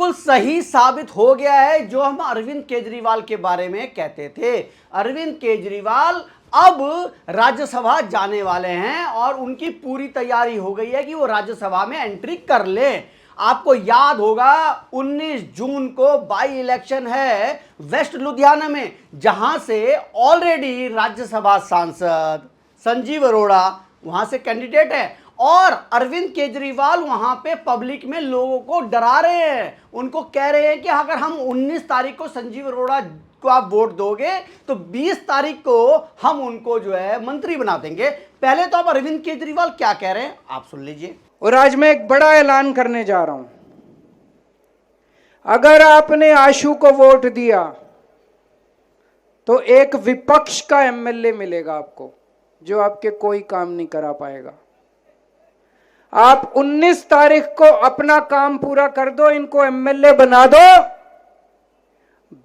बिल्कुल सही साबित हो गया है जो हम अरविंद केजरीवाल के बारे में कहते थे। अरविंद केजरीवाल अब राज्यसभा जाने वाले हैं और उनकी पूरी तैयारी हो गई है कि वो राज्यसभा में एंट्री कर लें। आपको याद होगा 19 जून को बाई इलेक्शन है वेस्ट लुधियाना में, जहां से ऑलरेडी राज्यसभा सांसद संजीव अरोड़ा वहां से कैंडिडेट है और अरविंद केजरीवाल वहां पे पब्लिक में लोगों को डरा रहे हैं। उनको कह रहे हैं कि अगर हम 19 तारीख को संजीव अरोड़ा को आप वोट दोगे तो 20 तारीख को हम उनको जो है मंत्री बना देंगे। पहले तो आप अरविंद केजरीवाल क्या कह रहे हैं आप सुन लीजिए। और आज मैं एक बड़ा ऐलान करने जा रहा हूं। अगर आपने आशु को वोट दिया तो एक विपक्ष का एमएलए मिलेगा आपको, जो आपके कोई काम नहीं करा पाएगा। आप 19 तारीख को अपना काम पूरा कर दो, इनको एमएलए बना दो,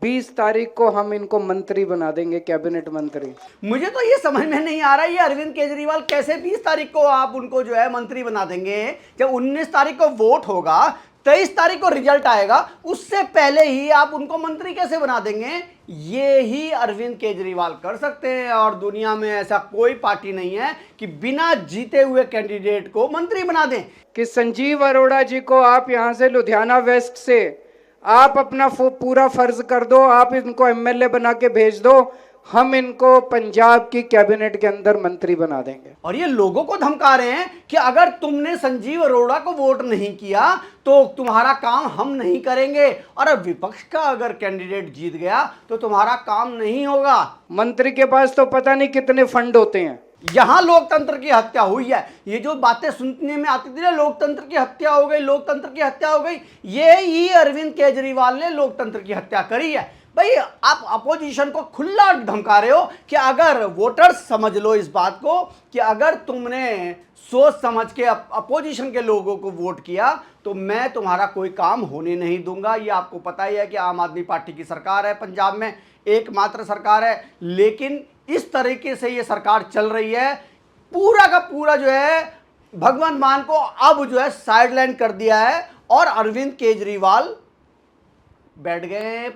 20 तारीख को हम इनको मंत्री बना देंगे, कैबिनेट मंत्री। मुझे तो ये समझ में नहीं आ रहा है ये अरविंद केजरीवाल कैसे 20 तारीख को आप उनको जो है मंत्री बना देंगे। जब 19 तारीख को वोट होगा, 23 तारीख को रिजल्ट आएगा, उससे पहले ही आप उनको मंत्री कैसे बना देंगे। ये ही अरविंद केजरीवाल कर सकते हैं और दुनिया में ऐसा कोई पार्टी नहीं है कि बिना जीते हुए कैंडिडेट को मंत्री बना दें। कि संजीव अरोड़ा जी को आप यहां से लुधियाना वेस्ट से आप अपना पूरा फर्ज कर दो, आप इनको एमएलए बना के भेज दो, हम इनको पंजाब की कैबिनेट के अंदर मंत्री बना देंगे। और ये लोगों को धमका रहे हैं कि अगर तुमने संजीव अरोड़ा को वोट नहीं किया तो तुम्हारा काम हम नहीं करेंगे, और अब विपक्ष का अगर कैंडिडेट जीत गया तो तुम्हारा काम नहीं होगा। मंत्री के पास तो पता नहीं कितने फंड होते हैं। यहां लोकतंत्र की हत्या हुई है। ये जो बातें सुनने में आती थी ना, लोकतंत्र की हत्या हो गई, लोकतंत्र की हत्या हो गई, ये ही अरविंद केजरीवाल ने लोकतंत्र की हत्या करी है। भाई आप अपोजिशन को खुला धमका रहे हो कि अगर वोटर्स समझ लो इस बात को कि अगर तुमने सोच समझ के अपोजिशन के लोगों को वोट किया तो मैं तुम्हारा कोई काम होने नहीं दूंगा। ये आपको पता ही है कि आम आदमी पार्टी की सरकार है, पंजाब में एकमात्र सरकार है, लेकिन इस तरीके से ये सरकार चल रही है। पूरा का पूरा जो है भगवंत मान को अब जो है साइडलाइन कर दिया है और अरविंद केजरीवाल बैठ गए हैं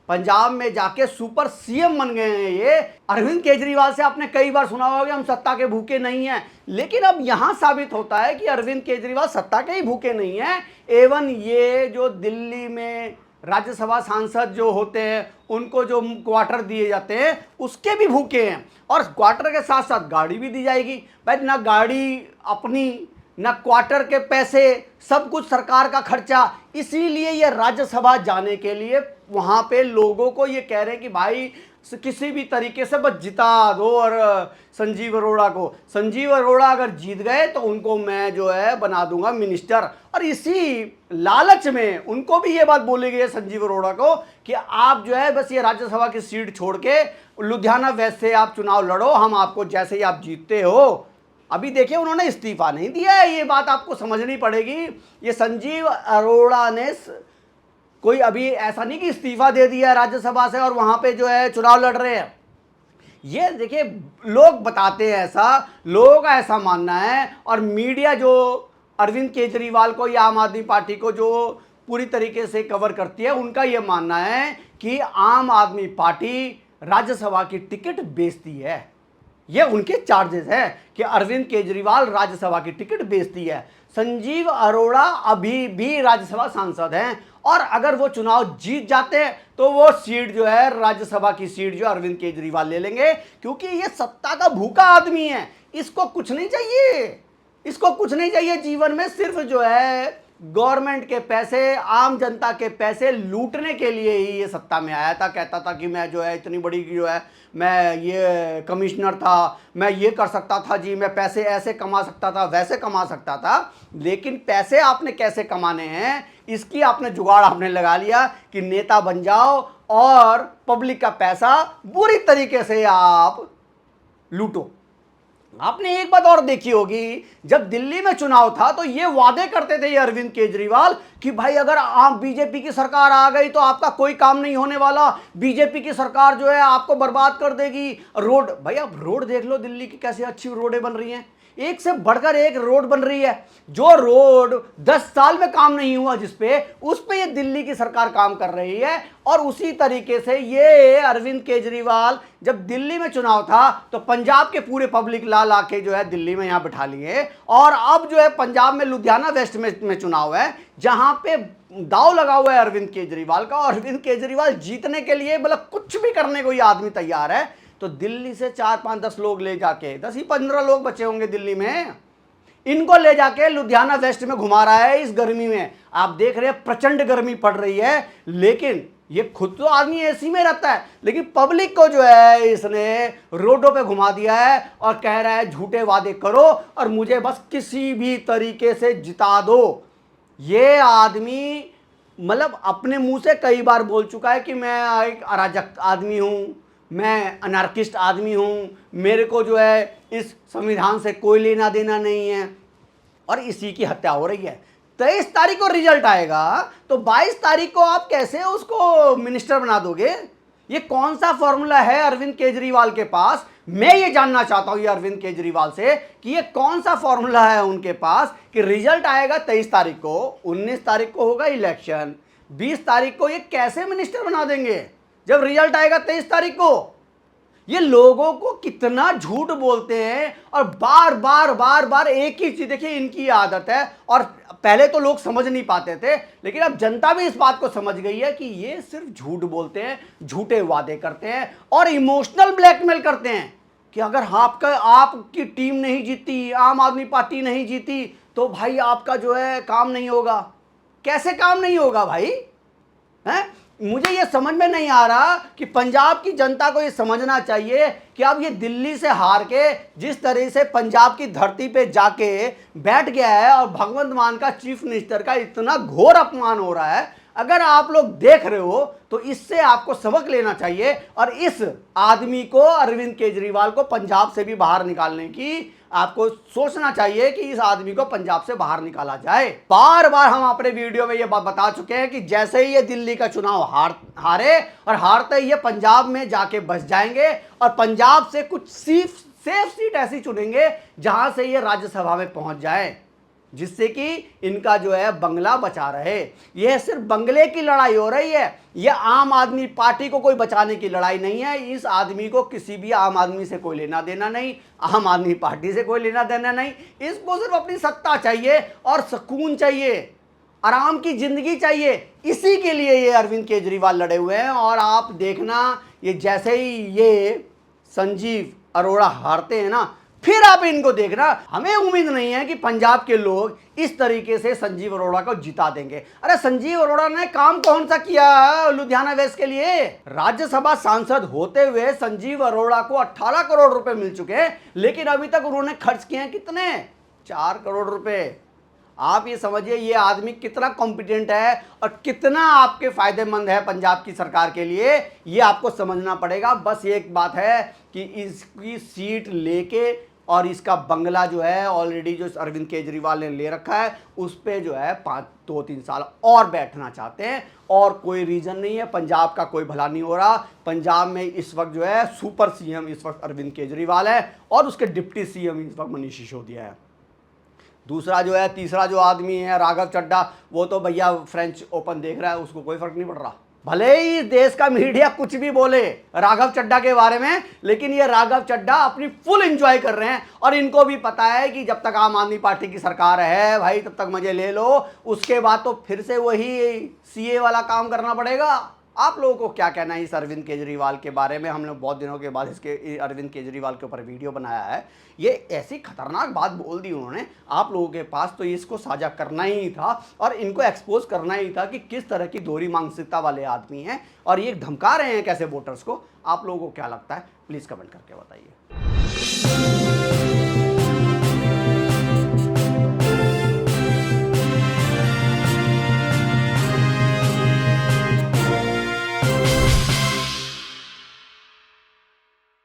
पंजाब में जाके सुपर सीएम बन गए हैं। ये अरविंद केजरीवाल से आपने कई बार सुना होगा कि हम सत्ता के भूखे नहीं हैं, लेकिन अब यहां साबित होता है कि अरविंद केजरीवाल सत्ता के ही भूखे नहीं हैं। एवन ये जो दिल्ली में राज्यसभा सांसद जो होते हैं उनको जो क्वार्टर दिए जाते हैं उसके भी भूखे हैं, और क्वार्टर के साथ साथ गाड़ी भी दी जाएगी। भाई ना गाड़ी अपनी, ना क्वार्टर के पैसे, सब कुछ सरकार का खर्चा। इसीलिए ये राज्यसभा जाने के लिए वहां पे लोगों को ये कह रहे हैं कि भाई किसी भी तरीके से बस जिता दो और संजीव अरोड़ा अगर जीत गए तो उनको मैं जो है बना दूंगा मिनिस्टर। और इसी लालच में उनको भी ये बात बोली गई है संजीव अरोड़ा को कि आप जो है बस ये राज्यसभा की सीट छोड़ के लुधियाना वेस्ट से आप चुनाव लड़ो, हम आपको जैसे ही आप जीतते हो। अभी देखिए उन्होंने इस्तीफा नहीं दिया है, ये बात आपको समझनी पड़ेगी। ये संजीव अरोड़ा ने कोई अभी ऐसा नहीं कि इस्तीफा दे दिया राज्यसभा से और वहां पे जो है चुनाव लड़ रहे हैं। ये देखिए लोग बताते हैं ऐसा, लोगों का ऐसा मानना है, और मीडिया जो अरविंद केजरीवाल को या आम आदमी पार्टी को जो पूरी तरीके से कवर करती है उनका ये मानना है कि आम आदमी पार्टी राज्यसभा की टिकट बेचती है। ये उनके चार्जेस है कि अरविंद केजरीवाल राज्यसभा की टिकट बेचती है। संजीव अरोड़ा अभी भी राज्यसभा सांसद हैं और अगर वो चुनाव जीत जाते हैं तो वो सीट जो है राज्यसभा की सीट जो अरविंद केजरीवाल ले लेंगे, क्योंकि ये सत्ता का भूखा आदमी है। इसको कुछ नहीं चाहिए जीवन में, सिर्फ जो है गवर्नमेंट के पैसे, आम जनता के पैसे लूटने के लिए ही ये सत्ता में आया था। कहता था कि मैं जो है इतनी बड़ी जो है मैं ये कमिश्नर था, मैं ये कर सकता था जी, मैं पैसे ऐसे कमा सकता था, वैसे कमा सकता था। लेकिन पैसे आपने कैसे कमाने हैं इसकी आपने जुगाड़ आपने लगा लिया कि नेता बन जाओ और पब्लिक का पैसा बुरी तरीके से आप लूटो। आपने एक बात और देखी होगी, जब दिल्ली में चुनाव था तो ये वादे करते थे ये अरविंद केजरीवाल कि भाई अगर आप बीजेपी की सरकार आ गई तो आपका कोई काम नहीं होने वाला, बीजेपी की सरकार जो है आपको बर्बाद कर देगी। रोड, भाई आप रोड देख लो दिल्ली की कैसी अच्छी रोडें बन रही हैं। एक से बढ़कर एक रोड बन रही है। जो रोड 10 साल में काम नहीं हुआ जिसपे, उस पे ये दिल्ली की सरकार काम कर रही है। और उसी तरीके से ये अरविंद केजरीवाल, जब दिल्ली में चुनाव था तो पंजाब के पूरे पब्लिक ला ला के जो है दिल्ली में यहां बिठा लिए। और अब जो है पंजाब में लुधियाना वेस्ट में चुनाव है, जहां पे दाव लगा हुआ है अरविंद केजरीवाल का। और अरविंद केजरीवाल जीतने के लिए मतलब कुछ भी करने को ये आदमी तैयार है। तो दिल्ली से 4, 5, 10 लोग ले जाके, 10 ही 15 लोग बचे होंगे दिल्ली में, इनको ले जाके लुधियाना वेस्ट में घुमा रहा है इस गर्मी में। आप देख रहे हैं प्रचंड गर्मी पड़ रही है, लेकिन ये खुद तो आदमी एसी में रहता है, लेकिन पब्लिक को जो है इसने रोडों पे घुमा दिया है और कह रहा है झूठे वादे करो और मुझे बस किसी भी तरीके से जिता दो। ये आदमी मतलब अपने मुंह से कई बार बोल चुका है कि मैं एक अराजक आदमी हूं, मैं अनार्किस्ट आदमी हूं, मेरे को जो है इस संविधान से कोई लेना देना नहीं है। और इसी की हत्या हो रही है। 23 तारीख को रिजल्ट आएगा तो 22 तारीख को आप कैसे उसको मिनिस्टर बना दोगे? ये कौन सा फॉर्मूला है अरविंद केजरीवाल के पास? मैं ये जानना चाहता हूं ये अरविंद केजरीवाल से कि ये कौन सा फॉर्मूला है उनके पास कि रिजल्ट आएगा 23 तारीख को, 19 तारीख को होगा इलेक्शन, 20 तारीख को ये कैसे मिनिस्टर बना देंगे जब रिजल्ट आएगा 23 तारीख को? ये लोगों को कितना झूठ बोलते हैं और बार बार बार बार एक ही चीज। देखिए इनकी आदत है, और पहले तो लोग समझ नहीं पाते थे, लेकिन अब जनता भी इस बात को समझ गई है कि ये सिर्फ झूठ बोलते हैं, झूठे वादे करते हैं और इमोशनल ब्लैकमेल करते हैं कि अगर आपकी टीम नहीं जीती, आम आदमी पार्टी नहीं जीती, तो भाई आपका जो है काम नहीं होगा। कैसे काम नहीं होगा भाई? हैं? मुझे ये समझ में नहीं आ रहा कि पंजाब की जनता को ये समझना चाहिए कि अब ये दिल्ली से हार के जिस तरह से पंजाब की धरती पे जाके बैठ गया है और भगवंत मान का चीफ मिनिस्टर का इतना घोर अपमान हो रहा है, अगर आप लोग देख रहे हो तो इससे आपको सबक लेना चाहिए और इस आदमी को, अरविंद केजरीवाल को पंजाब से भी बाहर निकालने की आपको सोचना चाहिए कि इस आदमी को पंजाब से बाहर निकाला जाए। बार बार हम अपने वीडियो में ये बात बता चुके हैं कि जैसे ही ये दिल्ली का चुनाव हारे और हारते ही ये पंजाब में जाके बस जाएंगे और पंजाब से कुछ सेफ सीट ऐसी चुनेंगे जहां से ये राज्यसभा में पहुंच जाए, जिससे कि इनका जो है बंगला बचा रहे। यह सिर्फ बंगले की लड़ाई हो रही है, यह आम आदमी पार्टी को कोई बचाने की लड़ाई नहीं है। इस आदमी को किसी भी आम आदमी से कोई लेना देना नहीं, आम आदमी पार्टी से कोई लेना देना नहीं। इसको सिर्फ अपनी सत्ता चाहिए और सुकून चाहिए, आराम की जिंदगी चाहिए। इसी के लिए ये अरविंद केजरीवाल लड़े हुए हैं। और आप देखना, ये जैसे ही ये संजीव अरोड़ा हारते हैं ना, फिर आप इनको देखना। हमें उम्मीद नहीं है कि पंजाब के लोग इस तरीके से संजीव अरोड़ा को जिता देंगे। अरे संजीव अरोड़ा ने काम कौन सा किया लुधियाना वेस्ट के लिए? राज्यसभा सांसद होते हुए संजीव अरोड़ा को 18 करोड़ रुपए मिल चुके हैं, लेकिन अभी तक उन्होंने खर्च किए हैं कितने? 4 करोड़ रुपए। आप ये समझिए ये आदमी कितना कॉम्पिटेंट है और कितना आपके फायदेमंद है पंजाब की सरकार के लिए, ये आपको समझना पड़ेगा। बस एक बात है कि इसकी सीट लेके और इसका बंगला जो है ऑलरेडी जो अरविंद केजरीवाल ने ले रखा है, उस पे जो है 2-3 साल और बैठना चाहते हैं। और कोई रीजन नहीं है, पंजाब का कोई भला नहीं हो रहा। पंजाब में इस वक्त जो है सुपर सीएम इस वक्त अरविंद केजरीवाल है और उसके डिप्टी सीएम इस वक्त मनीष सिसोदिया है। दूसरा जो है, तीसरा जो आदमी है राघव चड्ढा, वो तो भैया फ्रेंच ओपन देख रहा है, उसको कोई फर्क नहीं पड़ रहा। भले ही देश का मीडिया कुछ भी बोले राघव चड्ढा के बारे में, लेकिन ये राघव चड्ढा अपनी फुल एंजॉय कर रहे हैं। और इनको भी पता है कि जब तक आम आदमी पार्टी की सरकार है भाई, तब तक मजे ले लो, उसके बाद तो फिर से वही सीए वाला काम करना पड़ेगा। आप लोगों को क्या कहना है इस अरविंद केजरीवाल के बारे में? हम लोग बहुत दिनों के बाद इसके अरविंद केजरीवाल के ऊपर वीडियो बनाया है। ये ऐसी खतरनाक बात बोल दी उन्होंने, आप लोगों के पास तो इसको साझा करना ही था और इनको एक्सपोज करना ही था कि किस तरह की दोहरी मानसिकता वाले आदमी हैं और ये धमका रहे हैं कैसे वोटर्स को। आप लोगों को क्या लगता है प्लीज़ कमेंट करके बताइए।